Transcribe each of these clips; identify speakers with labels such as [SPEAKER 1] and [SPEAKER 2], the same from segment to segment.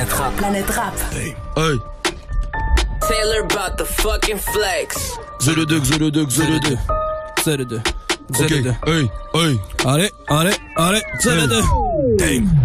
[SPEAKER 1] Planète Rap.
[SPEAKER 2] Planète Rap.
[SPEAKER 3] Hey. Hey.
[SPEAKER 1] Taylor about the fucking flex.
[SPEAKER 3] Zole 2. Ok, hey, hey. Allez, Zole 2.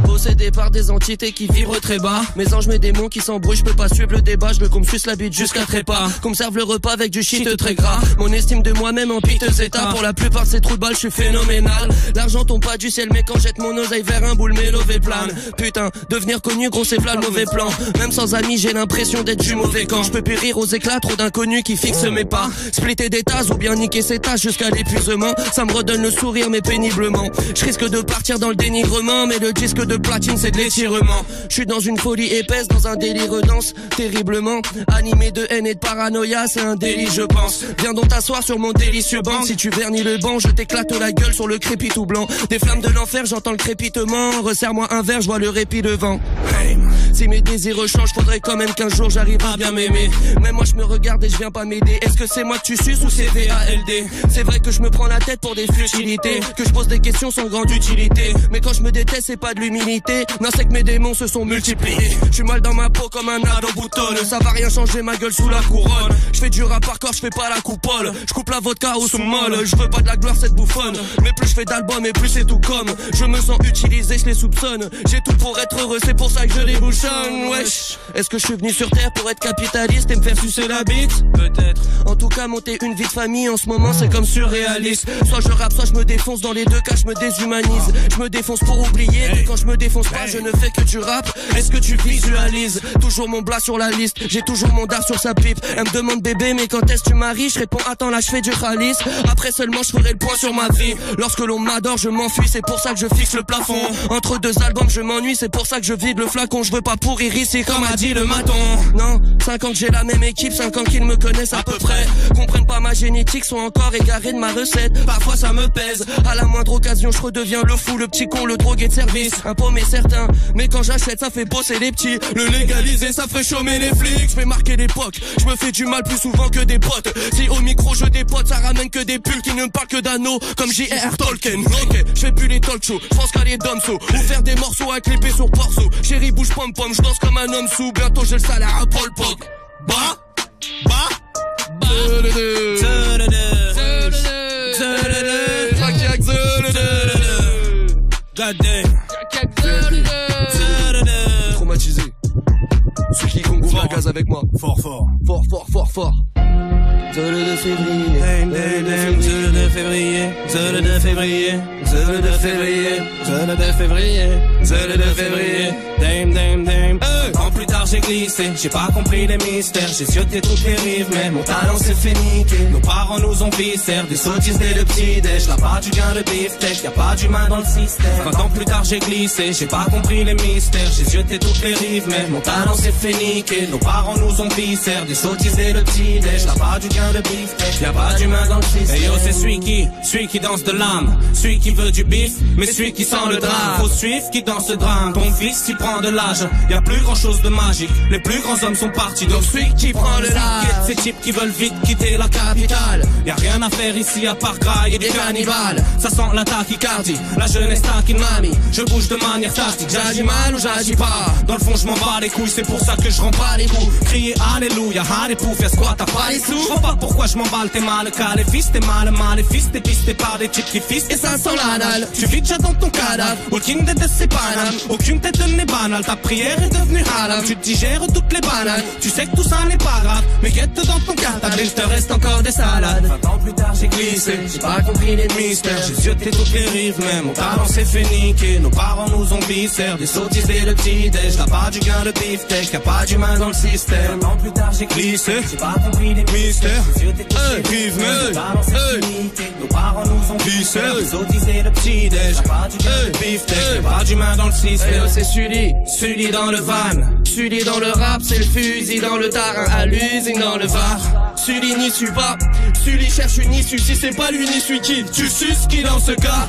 [SPEAKER 4] Possédé par des entités qui vibrent très bas. Mes anges, mes démons qui s'embrouillent, je peux pas suivre le débat. Je veux qu'on me suce la bite jusqu'à trépas. Qu'on me serve le repas avec du shit très gras. Mon estime de moi-même en piteux état. Pour la plupart de ces trous de balles, je suis phénoménal. L'argent tombe pas du ciel, mais quand jette mon oseille vers un boule, mélové plane. Putain, devenir connu, gros c'est v'là le mauvais plan. Même sans amis, j'ai l'impression d'être du mauvais camp. Je peux plus rire aux éclats, trop d'inconnus qui fixent mes pas. Splitter des tasses ou bien niquer ses tâches jusqu'à l'épuisement. Ça me redonne le sourire, mais péniblement. Je risque de partir dans le dénigrement, mais le disque de platine c'est de l'étirement. Je suis dans une folie épaisse, dans un délire dense, terriblement animé de haine et de paranoïa, c'est un délit je pense. Viens donc t'asseoir sur mon délicieux banc. Si tu vernis le banc, je t'éclate la gueule sur le crépi tout blanc. Des flammes de l'enfer, j'entends le crépitement. Resserre-moi un verre, je vois le répit devant. Si mes désirs changent, faudrait quand même qu'un jour j'arrive à bien m'aimer. Mais moi je me regarde et je viens pas m'aider. Est-ce que c'est moi que tu suces ou c'est VALD? C'est vrai que je me prends la tête pour des futilités, que je pose des questions sans grande utilité. Mais quand je me déteste, c'est pas de l'humilité. Non, c'est que mes démons se sont multipliés. Je suis mal dans ma peau comme un ado boutonne. Ça va rien changer, ma gueule sous la couronne. Je fais du rap par corps, je fais pas la coupole. Je coupe la vodka au sous-molle. Je veux pas de la gloire, cette bouffonne. Mais plus je fais d'albums et plus c'est tout comme. Je me sens utilisé, je les soupçonne. J'ai tout pour être heureux, c'est pour ça que je les bouchonne. Wesh, est-ce que je suis venu sur terre pour être capitaliste et me faire sucer la bite? Peut-être. En tout cas, monter une vie de famille en ce moment c'est comme surréaliste. Soit je rappe, soit je me défonce. Dans les deux cas, je me déshumanise. Je me défonce pour oublier. Et quand je me défonce pas, je ne fais que du rap. Est-ce que tu visualises? Toujours mon blas sur la liste. J'ai toujours mon dard sur sa pipe. Elle me demande bébé, mais quand est-ce que tu maries? Je réponds attends là je fais du khalis. Après seulement je ferai le point sur ma vie. Lorsque l'on m'adore, je m'enfuis. C'est pour ça que je fixe le plafond. Entre deux albums, je m'ennuie. C'est pour ça que je vide le flacon. Je veux pas pourrir ici comme a dit le maton. Non, 5 ans que j'ai la même équipe, 5 ans qu'ils me connaissent à peu près. Comprennent pas ma génétique, sont encore égarés de ma recette. Parfois ça me pèse. À la moindre occasion, je redeviens le fou, le petit con, le drogué de service. Un paumé certain, mais quand j'achète, ça fait bosser les petits. Le légaliser, ça ferait chômer les flics. Je vais marquer l'époque, je me fais du mal plus souvent que des potes. Si au micro je dépote, ça ramène que des pulls qui ne me parlent que d'anneaux. Comme J.R. Tolkien. Ok, je fais plus les talk shows, je pense qu'à les domso. Ou faire des morceaux à clipper sur Porso. Chérie bouge pom pom, je danse comme un homme sous. Bientôt j'ai le salaire à Paul Pog. Traumatisé. Ceux qui comptent la gaz avec moi. Fort. 2 février. Dame. Ans plus tard j'ai glissé, j'ai pas compris les mystères. J'ai zioté toutes les rives, mais mon talent s'est fait niquer. Nos parents nous ont viscères, des sottises dès le petit-déj. Là pas du gain de beefsteak, y'a pas d'humain dans le système. 20 ans plus tard j'ai glissé, j'ai pas compris les mystères. J'ai zioté toutes les rives, mais mon talent s'est fait niquer. Nos parents nous ont viscères, des sottises dès le petit-déj. Là pas du gain de beefsteak, y'a pas d'humain dans le système. Et yo c'est celui qui danse de l'âme, celui qui veut du bif, mais celui qui sent le drame. Faut suivre qui danse le drame. Ton fils il prend de l'âge, y'a plus grand chose de magique. Les plus grands hommes sont partis, donc celui qui prend le large. Ces types qui veulent vite quitter la capitale. Y'a rien à faire ici à part grailler et des cannibales. Ça sent la tachycardie, la jeunesse taquine mamie. Je bouge de manière tactique, j'agis mal ou j'agis pas. Dans le fond je m'en bats les couilles, c'est pour ça que je rends pas les coups. Crier alléluia, allez pouf, y'a squat, t'as pas les sous. Je vois pas pourquoi je m'emballe, t'es mal calé, fils, t'es mal, fils, t'es pisté par des types qui fissent. Et ça sent la dalle, tu vis déjà dans ton cadavre. Aucune tête de ces bananes, aucune tête de n'est banale. Ta prière est devenue halal, tu digères toutes les bananes. Tu sais que tout ça n'est pas grave, mais guette dans ton cartable, il te reste encore des salades. 20 ans plus tard j'ai glissé, j'ai pas compris les mystères. J'ai zioté toutes les rives, mais mon talent s'est fait niquer. Nos parents nous ont viscères, des sottises et le petit-déj. Là pas du gain de beefsteak, y'a pas d'humain dans le système. 20 ans plus tard j'ai glissé, j'ai pas compris les mystères. J'ai zioté toutes les rives, mais mon talent s'est fait niquer. Nos parents nous ont viscères, des sottises et le petit-déj. Y'a pas du gain de beefsteak, y'a pas d'humain dans le système. C'est Sully dans le van, Sully dans le rap, c'est le fusil dans le tarin, à l'usine dans le Var. Sully n'y suit pas, Sully cherche une issue. Si c'est pas lui ni suit qui, tu suces qui dans ce cas.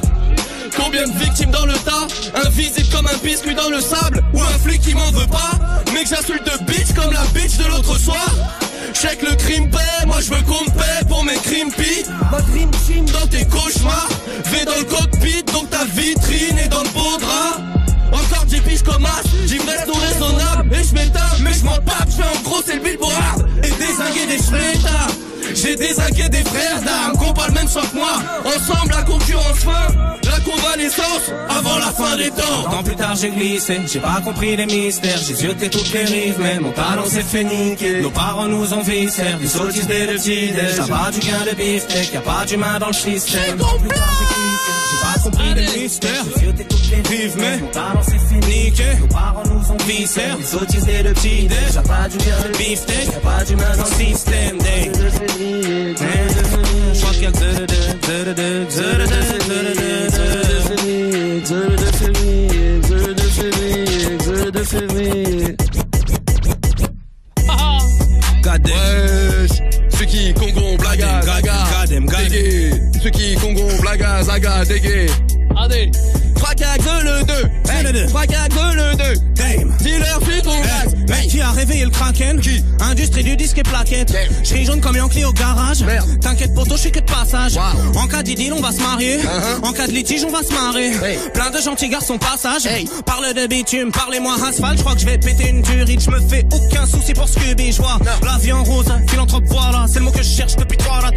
[SPEAKER 4] Combien de victimes dans le tas, invisible comme un biscuit dans le sable. Ou un flic qui m'en veut pas, mais que j'insulte de bitch comme la bitch de l'autre soir. Check le crime paie, moi je veux qu'on me paie pour mes crimes pis. Ma dream team dans tes cauchemars, vais dans le cockpit donc ta vitrine est dans le beau drap. Encore 10 piges comme as, d'ivresse non raisonnable. Et J'ai des inquiets, des frères d'armes, qu'on pas le même sang que moi. Ensemble la concurrence fin, la convalescence, avant la fin des temps.
[SPEAKER 2] Tant plus tard j'ai glissé, j'ai pas compris les mystères. J'ai zioté toutes les rives, mais mon talent s'est fait niquer. Nos parents nous ont viscères, des sottises dès le petit déj. Y'a pas du gain de beefsteak, y'a pas d'humain dans le système. Tant plus tard j'ai glissé, j'ai pas compris les mystères. J'ai zioté toutes les rives, mais mon talent s'est fait niquer. Nos parents nous ont viscères, des sottises dès le petit déj. Y'a pas du gain de beefsteak, y'a pas d'humain dans le système. Je crois qu'il y a
[SPEAKER 3] de février. Wesh, ceux qui Congo, blaga, zaga, dégué. Ceux qui Congo, blaga, zaga, dégué. Allez. 3 gags le 2, 3 gags le 2.
[SPEAKER 2] Dame.
[SPEAKER 3] Dealer, flic, on gags.
[SPEAKER 2] Mec, qui a réveillé le Kraken?
[SPEAKER 3] Qui?
[SPEAKER 2] Industrie du disque et plaquette. Je suis jaune comme Yankee au garage.
[SPEAKER 3] Merde.
[SPEAKER 2] T'inquiète poto, je suis que de passage.
[SPEAKER 3] Wow.
[SPEAKER 2] En cas d'idylle, on va se marier. En cas de litige, on va se marrer.
[SPEAKER 3] Hey.
[SPEAKER 2] Plein de gentils garçons passage.
[SPEAKER 3] Hey.
[SPEAKER 2] Parle de bitume, parlez-moi asphalte. Je crois que je vais péter une durite. Je me fais aucun souci pour Scooby. Je vois la vie en rose, philanthrope, voilà. C'est le mot que je cherche depuis 3 là.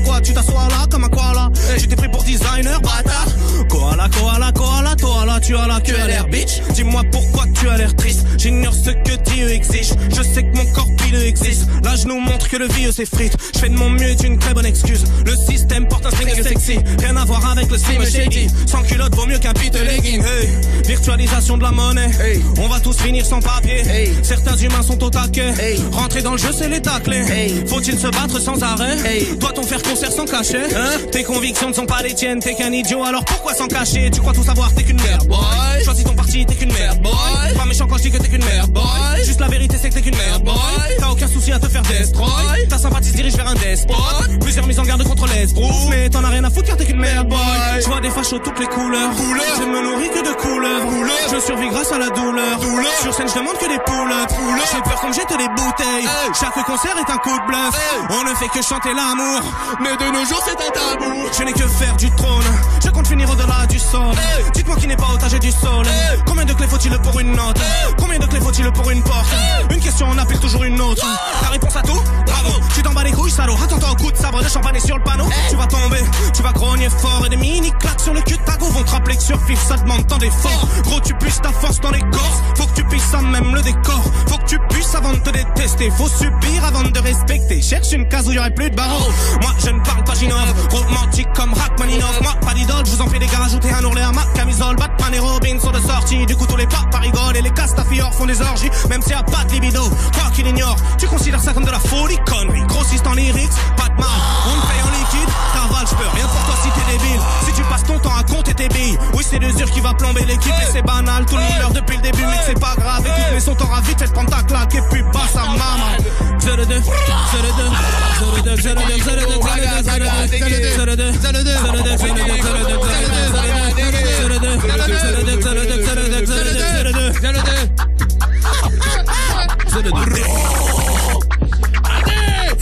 [SPEAKER 2] Quoi, tu t'assois là comme un koala.
[SPEAKER 3] Hey.
[SPEAKER 2] Tu t'es pris pour designer, bâtard. Koala, koala, koala, toala. Tu as la queue à l'air, bitch. Dis-moi pourquoi tu as l'air triste. J'ignore ce que Dieu exige. Je sais que mon corps pileux existe. Là je nous montre que le vieux s'effrite. Je fais de mon mieux, est une très bonne excuse. Le système porte un string sexy. Rien à voir avec le slim shady. Sans culotte vaut mieux qu'un pit legging. Hey. Virtualisation de la monnaie. Hey. On va tous finir sans papier. Hey. Certains humains sont au taquet. Hey. Rentrer dans le jeu c'est les tacler. Hey. Faut-il se battre sans arrêt? Hey. Doit-on faire concert sans cachet? Tes convictions ne sont pas les tiennes. T'es qu'un idiot alors pourquoi s'en cacher? Tu crois tout savoir, t'es qu'une merde boy. Choisis ton parti, t'es qu'une merde boy. Pas méchant quand je dis que t'es qu'une merde boy. Juste la vérité c'est que t'es qu'une merde boy. T'as aucun souci à te faire destroy. Ta sympathie se dirige vers un despote. Plusieurs mises en garde contre l'esbrouf. Mais t'en as rien à foutre car t'es qu'une merde boy. Je vois des fachos toutes les couleurs. Je me nourris que de couleuvres. Je survis grâce à la douleur. Sur scène je demande que des pull-ups. J'ai peur comme jette des bouteilles. Chaque concert est un coup de bluff. On ne fait que chanter l'amour.
[SPEAKER 3] Mais de nos jours c'est un tabou.
[SPEAKER 2] Je n'ai que faire du trône. Je compte finir au-delà du sol. Dites-moi qui n'est pas otage du sol. Combien de clés faut-il pour une note? Combien de clés faut-il pour une porte? Une question en appelle toujours une autre. Ta réponse à tout? Bravo. Tu t'en bats les couilles salaud. Attends-toi au coup de sabre de champagne sur le panneau. Tu vas tomber, tu vas grogner fort. Et des mini-claques sur le cul de ta go vont te rappeler que sur FIF ça demande tant d'efforts. Gros tu puisses ta force dans les corps. Faut que tu puisses ça même le décor. Faut que tu puisses avant de te détester. Faut subir avant de respecter. Cherche une case où y aurait plus de barreaux. Moi je ne parle pas Ginov. Romantique comme Rachmaninov. Moi pas d'idole, je vous en prie les gars, rajoutez un ourlet à ma camisole. Batman et Robin sont de sortie. Du coup tous les papas rigolent et les castafiores font des orgies. Même s'il y a pas de libido, quoi qu'il ignore. Tu considères ça comme de la folie, connerie. Grossiste en lyrics, pas de mal. On te paye en liquide, t'avales, je peux rien pour toi si t'es débile. Si tu passes ton temps à compter tes billes. Oui c'est l'usure qui va plomber l'équipe et c'est banal. Tout le monde meurt depuis le début mais que c'est pas grave. Écoute mais son temps à vite, fais prendre ta claque et puis passe à maman.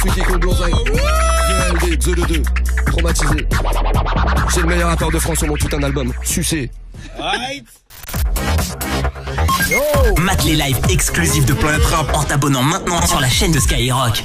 [SPEAKER 3] Ceux qui Congo, VLD, Zele 2, traumatisé. C'est le meilleur rappeur de France sur mon putain d'album. Sucé.
[SPEAKER 5] Mate les lives exclusifs de Planète Rap en t'abonnant maintenant sur la chaîne de Skyrock.